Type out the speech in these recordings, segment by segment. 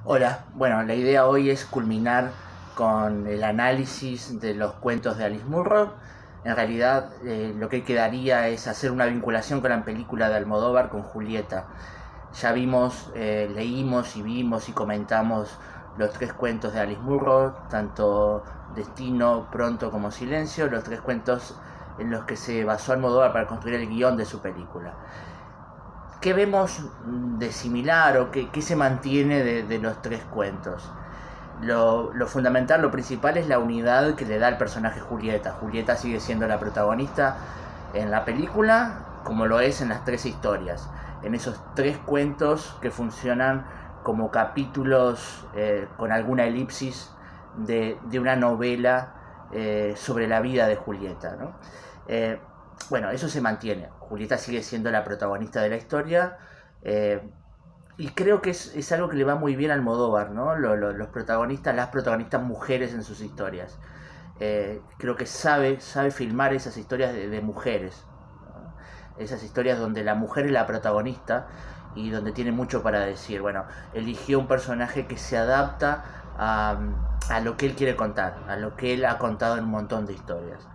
Hola, bueno, la idea hoy es culminar con el análisis de los cuentos de Alice Munro. En realidad, lo que quedaría es hacer una vinculación con la película de Almodóvar, con Julieta. Ya vimos, leímos y vimos y comentamos los tres cuentos de Alice Munro, tanto Destino, Pronto como Silencio, los tres cuentos en los que se basó Almodóvar para construir el guión de su película. ¿Qué vemos de similar o qué se mantiene de los tres cuentos? Lo fundamental, lo principal es la unidad que le da el personaje Julieta. Julieta sigue siendo la protagonista en la película como lo es en las tres historias. En esos tres cuentos que funcionan como capítulos con alguna elipsis de una novela sobre la vida de Julieta, ¿no? Bueno, eso se mantiene. Julieta sigue siendo la protagonista de la historia. Y creo que es algo que le va muy bien al Almodóvar, ¿no? Los protagonistas, las protagonistas mujeres en sus historias. Creo que sabe filmar esas historias de mujeres, ¿no? Esas historias donde la mujer es la protagonista y donde tiene mucho para decir. Bueno, eligió un personaje que se adapta a lo que él quiere contar, a lo que él ha contado en un montón de historias.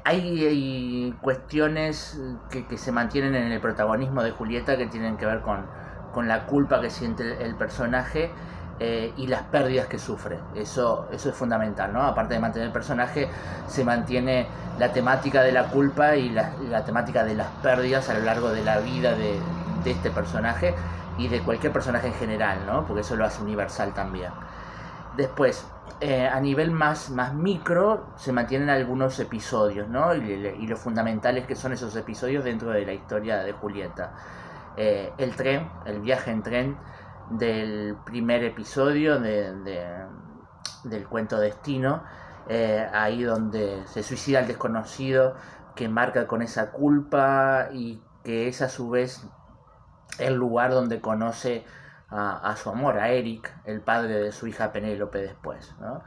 Hay cuestiones que se mantienen en el protagonismo de Julieta que tienen que ver con la culpa que siente el personaje y las pérdidas que sufre. Eso es fundamental, ¿no? Aparte de mantener el personaje, se mantiene la temática de la culpa y la temática de las pérdidas a lo largo de la vida de este personaje y de cualquier personaje en general, ¿no? Porque eso lo hace universal también. Después, a nivel más micro, se mantienen algunos episodios, ¿no? Y lo fundamental es que son esos episodios dentro de la historia de Julieta. El tren, el viaje en tren del primer episodio del cuento Destino, ahí donde se suicida el desconocido, que marca con esa culpa y que es a su vez el lugar donde conoce a su amor, a Eric, el padre de su hija Penélope después, ¿no?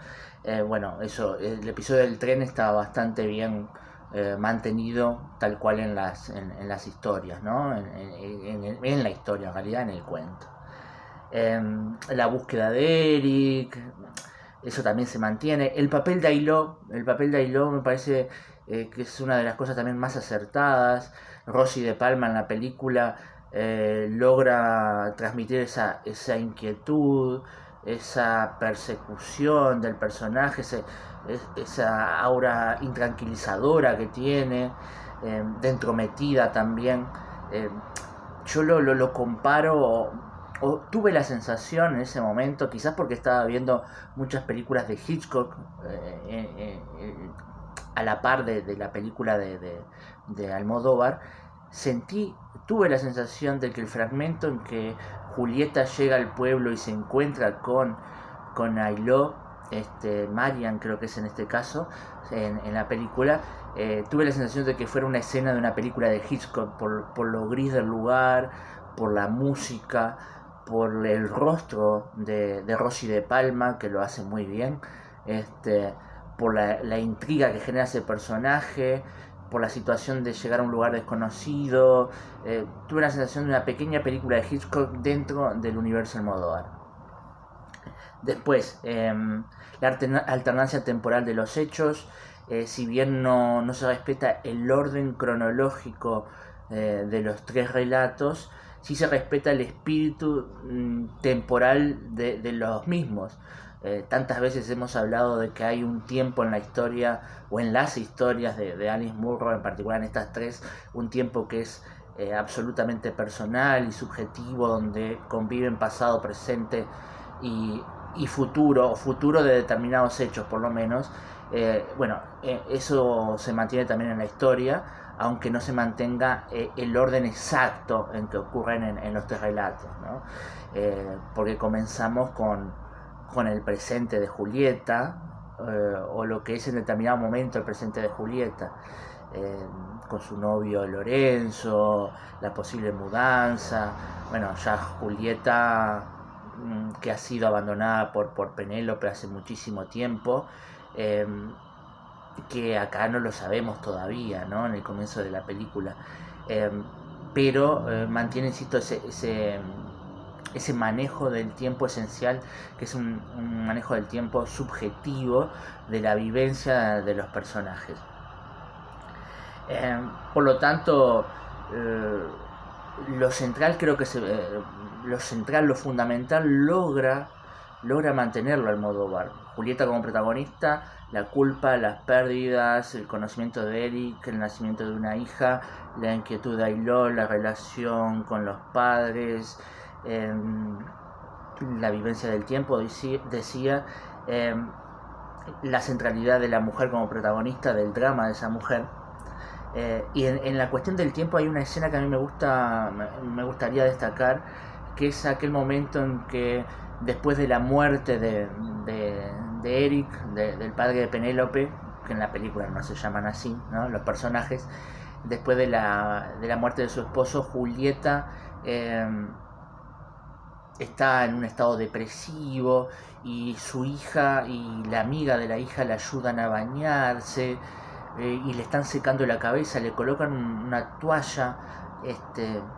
Bueno, eso, el episodio del tren está bastante bien mantenido tal cual en las historias, ¿no? En la historia, en realidad, en el cuento. La búsqueda de Eric, eso también se mantiene. El papel de Ailó me parece que es una de las cosas también más acertadas. Rosy de Palma en la película logra transmitir esa inquietud, esa persecución del personaje, esa aura intranquilizadora que tiene, de entrometida también. Eh, yo lo comparo, o tuve la sensación en ese momento, quizás porque estaba viendo muchas películas de Hitchcock a la par de la película de Almodóvar, tuve la sensación de que el fragmento en que Julieta llega al pueblo y se encuentra con Ailó, Marian creo que es en este caso, en la película, tuve la sensación de que fuera una escena de una película de Hitchcock por lo gris del lugar, por la música, por el rostro de Rosy de Palma, que lo hace muy bien, por la intriga que genera ese personaje, por la situación de llegar a un lugar desconocido. Tuve la sensación de una pequeña película de Hitchcock dentro del universo Almodóvar. Después, la alternancia temporal de los hechos, si bien no se respeta el orden cronológico de los tres relatos, sí se respeta el espíritu temporal de los mismos. Tantas veces hemos hablado de que hay un tiempo en la historia o en las historias de Alice Munro, en particular en estas tres, un tiempo que es absolutamente personal y subjetivo, donde conviven pasado, presente y futuro, o futuro de determinados hechos por lo menos. Eso se mantiene también en la historia, aunque no se mantenga el orden exacto en que ocurren en los tres relatos, ¿no? Porque comenzamos con el presente de Julieta, o lo que es en determinado momento el presente de Julieta, con su novio Lorenzo, la posible mudanza. Bueno, ya Julieta, que ha sido abandonada por Penélope hace muchísimo tiempo, eh, que acá no lo sabemos todavía, ¿no? En el comienzo de la película. Pero mantiene, insisto, ese manejo del tiempo esencial, que es un manejo del tiempo subjetivo de la vivencia de los personajes. Por lo tanto, lo central creo que lo fundamental logra mantenerlo Almodóvar. Julieta como protagonista, la culpa, las pérdidas, el conocimiento de Eric, el nacimiento de una hija, la inquietud de Ailó, la relación con los padres, la vivencia del tiempo, decía, la centralidad de la mujer como protagonista, del drama de esa mujer. Y en la cuestión del tiempo hay una escena que a mí me gustaría destacar, que es aquel momento en que después de la muerte de Eric, del padre de Penélope, que en la película no se llaman así, ¿no?, los personajes, después de la muerte de su esposo, Julieta está en un estado depresivo, y su hija y la amiga de la hija le ayudan a bañarse, y le están secando la cabeza, le colocan una toalla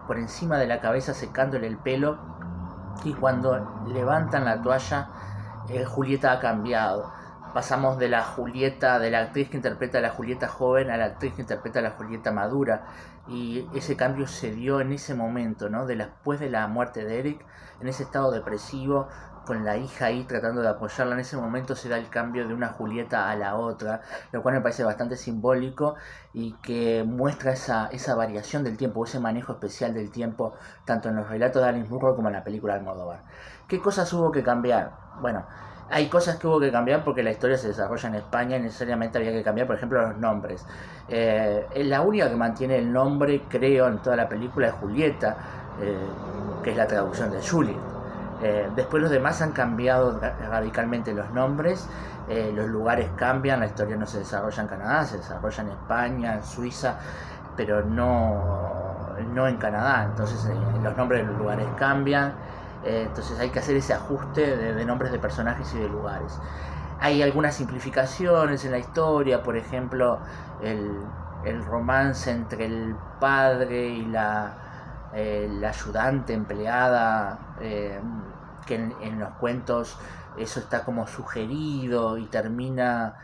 por encima de la cabeza secándole el pelo, y cuando levantan la toalla, Julieta ha cambiado. Pasamos de la actriz que interpreta a la Julieta joven a la actriz que interpreta a la Julieta madura, y ese cambio se dio en ese momento, ¿no?, después de la muerte de Eric, en ese estado depresivo, con la hija ahí tratando de apoyarla. En ese momento se da el cambio de una Julieta a la otra, lo cual me parece bastante simbólico y que muestra esa variación del tiempo, ese manejo especial del tiempo, tanto en los relatos de Alice Munro como en la película de Almodóvar. ¿Qué cosas hubo que cambiar? Bueno, hay cosas que hubo que cambiar porque la historia se desarrolla en España y necesariamente había que cambiar, por ejemplo, los nombres. La única que mantiene el nombre, creo, en toda la película es Julieta, que es la traducción de Julie. Después los demás han cambiado radicalmente los nombres, los lugares cambian, la historia no se desarrolla en Canadá, se desarrolla en España, en Suiza, pero no en Canadá. Entonces los nombres de los lugares cambian, entonces hay que hacer ese ajuste de nombres de personajes y de lugares. Hay algunas simplificaciones en la historia, por ejemplo, el romance entre el padre y la ayudante empleada, que en los cuentos eso está como sugerido y termina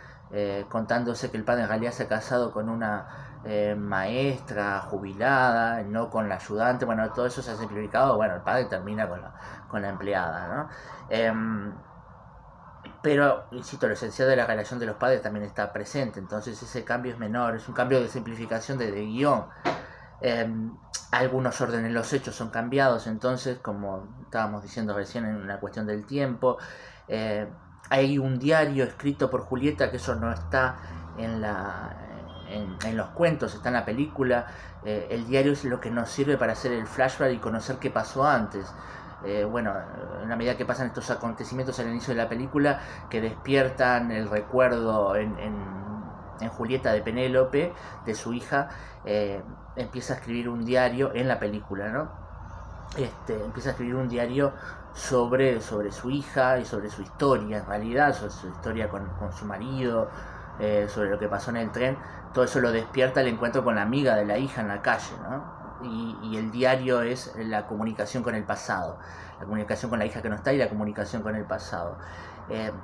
contándose que el padre en realidad se ha casado con una maestra jubilada, no con la ayudante. Bueno, todo eso se ha simplificado. Bueno, el padre termina con la empleada, ¿no? Pero, insisto, lo esencial de la relación de los padres también está presente, entonces ese cambio es menor, es un cambio de simplificación de guión. Algunos órdenes, los hechos son cambiados, entonces, como estábamos diciendo recién en la cuestión del tiempo, hay un diario escrito por Julieta, que eso no está en los cuentos, está en la película. El diario es lo que nos sirve para hacer el flashback y conocer qué pasó antes. Bueno, en la medida que pasan estos acontecimientos al inicio de la película, que despiertan el recuerdo en Julieta de Penélope, de su hija, empieza a escribir un diario en la película, ¿no? Empieza a escribir un diario sobre su hija y sobre su historia, en realidad, sobre su historia con su marido, sobre lo que pasó en el tren. Todo eso lo despierta el encuentro con la amiga de la hija en la calle, ¿no? Y el diario es la comunicación con el pasado, la comunicación con la hija que no está y la comunicación con el pasado.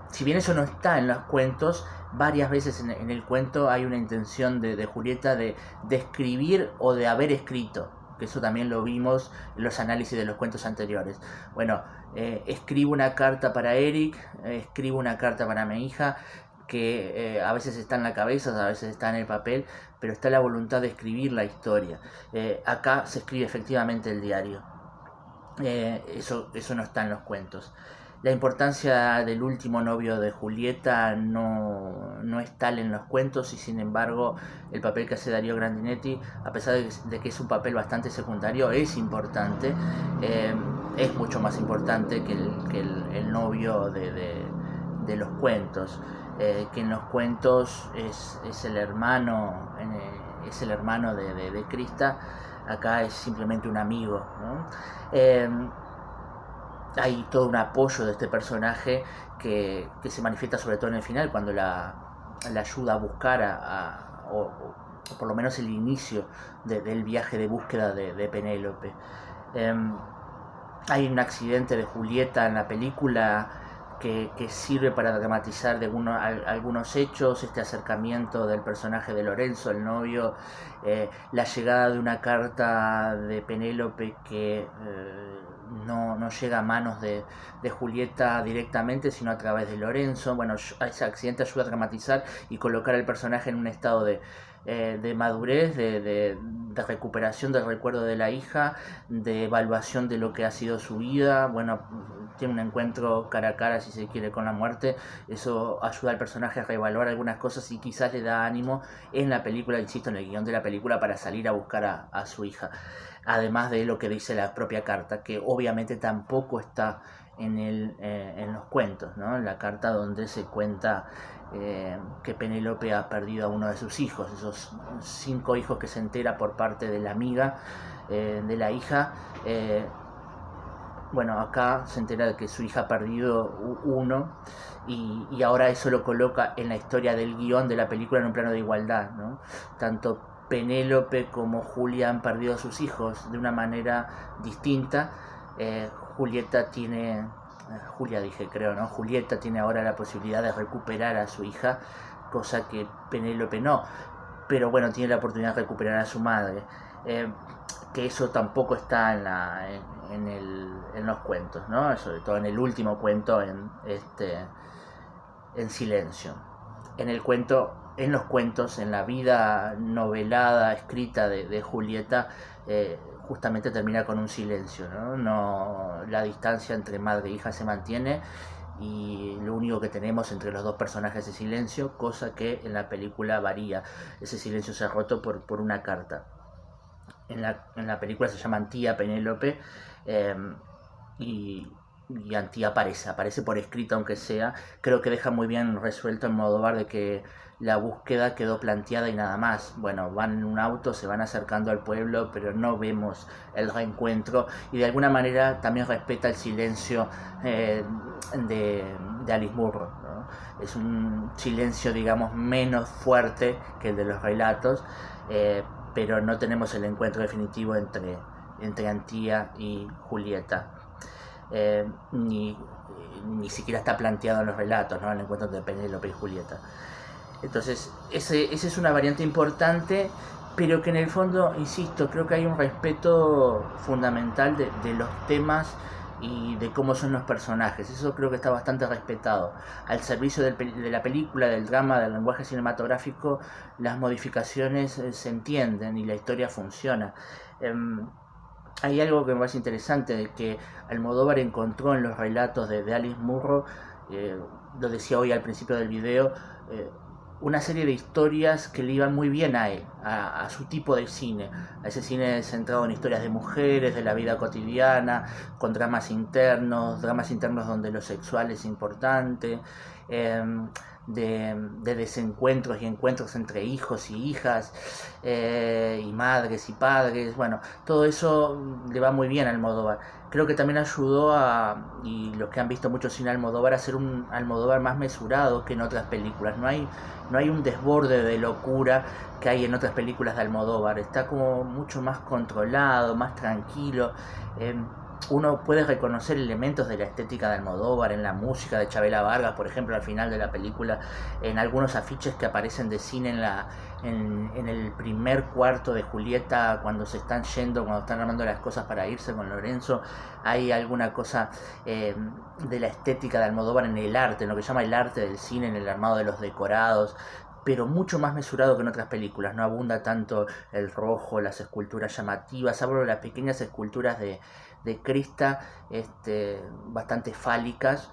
Si bien eso no está en los cuentos, varias veces en el cuento hay una intención de Julieta de escribir o de haber escrito, que eso también lo vimos en los análisis de los cuentos anteriores. Bueno, escribo una carta para Eric, escribo una carta para mi hija, que a veces está en la cabeza, a veces está en el papel, pero está la voluntad de escribir la historia. Acá se escribe efectivamente el diario. Eso no está en los cuentos. La importancia del último novio de Julieta no es tal en los cuentos, y sin embargo el papel que hace Darío Grandinetti, a pesar de que es un papel bastante secundario, es importante. Es mucho más importante que el novio de los cuentos, que en los cuentos es el hermano de Krista. Acá es simplemente un amigo, ¿no? Hay todo un apoyo de este personaje que se manifiesta sobre todo en el final, cuando la ayuda a buscar o por lo menos el inicio del viaje de búsqueda de Penélope. Hay un accidente de Julieta en la película que sirve para dramatizar algunos hechos, este acercamiento del personaje de Lorenzo, el novio, la llegada de una carta de Penélope que no llega a manos de Julieta directamente, sino a través de Lorenzo. Bueno, ese accidente ayuda a dramatizar y colocar al personaje en un estado de madurez, de recuperación del recuerdo de la hija, de evaluación de lo que ha sido su vida. Bueno, tiene un encuentro cara a cara, si se quiere, con la muerte. Eso ayuda al personaje a reevaluar algunas cosas y quizás le da ánimo en la película, insisto, en el guión de la película, para salir a buscar a su hija. Además de lo que dice la propia carta, que obviamente tampoco está en los cuentos, ¿no? En la carta donde se cuenta que Penélope ha perdido a uno de sus hijos, esos 5 hijos que se entera por parte de la amiga de la hija. Bueno, acá se entera de que su hija ha perdido uno y ahora eso lo coloca en la historia del guión de la película en un plano de igualdad, ¿no? Tanto Penélope como Julia han perdido a sus hijos de una manera distinta. Julieta tiene, Julia dije creo, ¿no? Julieta tiene ahora la posibilidad de recuperar a su hija, cosa que Penélope no, pero bueno, tiene la oportunidad de recuperar a su madre, que eso tampoco está en los cuentos, ¿no? Sobre todo en el último cuento, en silencio. En los cuentos, en la vida novelada, escrita de Julieta, justamente termina con un silencio, ¿no? La distancia entre madre e hija se mantiene y lo único que tenemos entre los dos personajes es silencio, cosa que en la película varía. Ese silencio se ha roto por una carta. En la película se llama Antía Penélope, y Antía aparece por escrito, aunque sea. Creo que deja muy bien resuelto en Almodóvar de que la búsqueda quedó planteada y nada más. Bueno, van en un auto, se van acercando al pueblo, pero no vemos el reencuentro, y de alguna manera también respeta el silencio de Alice Munro, ¿no? Es un silencio, digamos, menos fuerte que el de los relatos, pero no tenemos el encuentro definitivo entre Antía y Julieta. Ni siquiera está planteado en los relatos, ¿no? El encuentro de Penélope y Julieta. Entonces, esa es una variante importante, pero que en el fondo, insisto, creo que hay un respeto fundamental de los temas y de cómo son los personajes. Eso creo que está bastante respetado. Al servicio de la película, del drama, del lenguaje cinematográfico, las modificaciones se entienden y la historia funciona. Hay algo que me parece interesante, de que Almodóvar encontró en los relatos de Alice Munro, lo decía hoy al principio del video, una serie de historias que le iban muy bien a él, a su tipo de cine, a ese cine centrado en historias de mujeres, de la vida cotidiana, con dramas internos donde lo sexual es importante, de desencuentros y encuentros entre hijos y hijas, y madres y padres. Bueno, todo eso le va muy bien a Almodóvar. Creo que también ayudó y los que han visto mucho cine Almodóvar, a ser un Almodóvar más mesurado que en otras películas. No hay un desborde de locura que hay en otras películas de Almodóvar. Está como mucho más controlado, más tranquilo. Uno puede reconocer elementos de la estética de Almodóvar en la música de Chabela Vargas, por ejemplo, al final de la película, en algunos afiches que aparecen de cine en el primer cuarto de Julieta, cuando se están yendo, cuando están armando las cosas para irse con Lorenzo. Hay alguna cosa de la estética de Almodóvar en el arte, en lo que llama el arte del cine, en el armado de los decorados, pero mucho más mesurado que en otras películas. No abunda tanto el rojo, las esculturas llamativas. Hablo de las pequeñas esculturas de crista, bastante fálicas.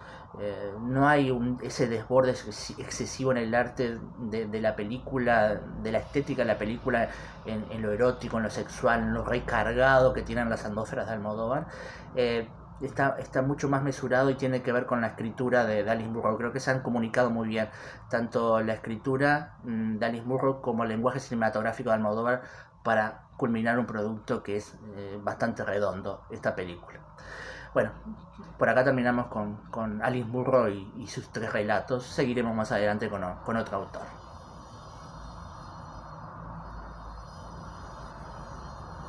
No hay ese desborde excesivo en el arte de la película, de la estética de la película, en lo erótico, en lo sexual, en lo recargado que tienen las atmósferas de Almodóvar. Está mucho más mesurado y tiene que ver con la escritura de Alice Munro. Creo que se han comunicado muy bien tanto la escritura de Alice Munro como el lenguaje cinematográfico de Almodóvar para culminar un producto que es bastante redondo, esta película. Bueno, por acá terminamos con Alice Munro y sus 3 relatos. Seguiremos más adelante con otro autor.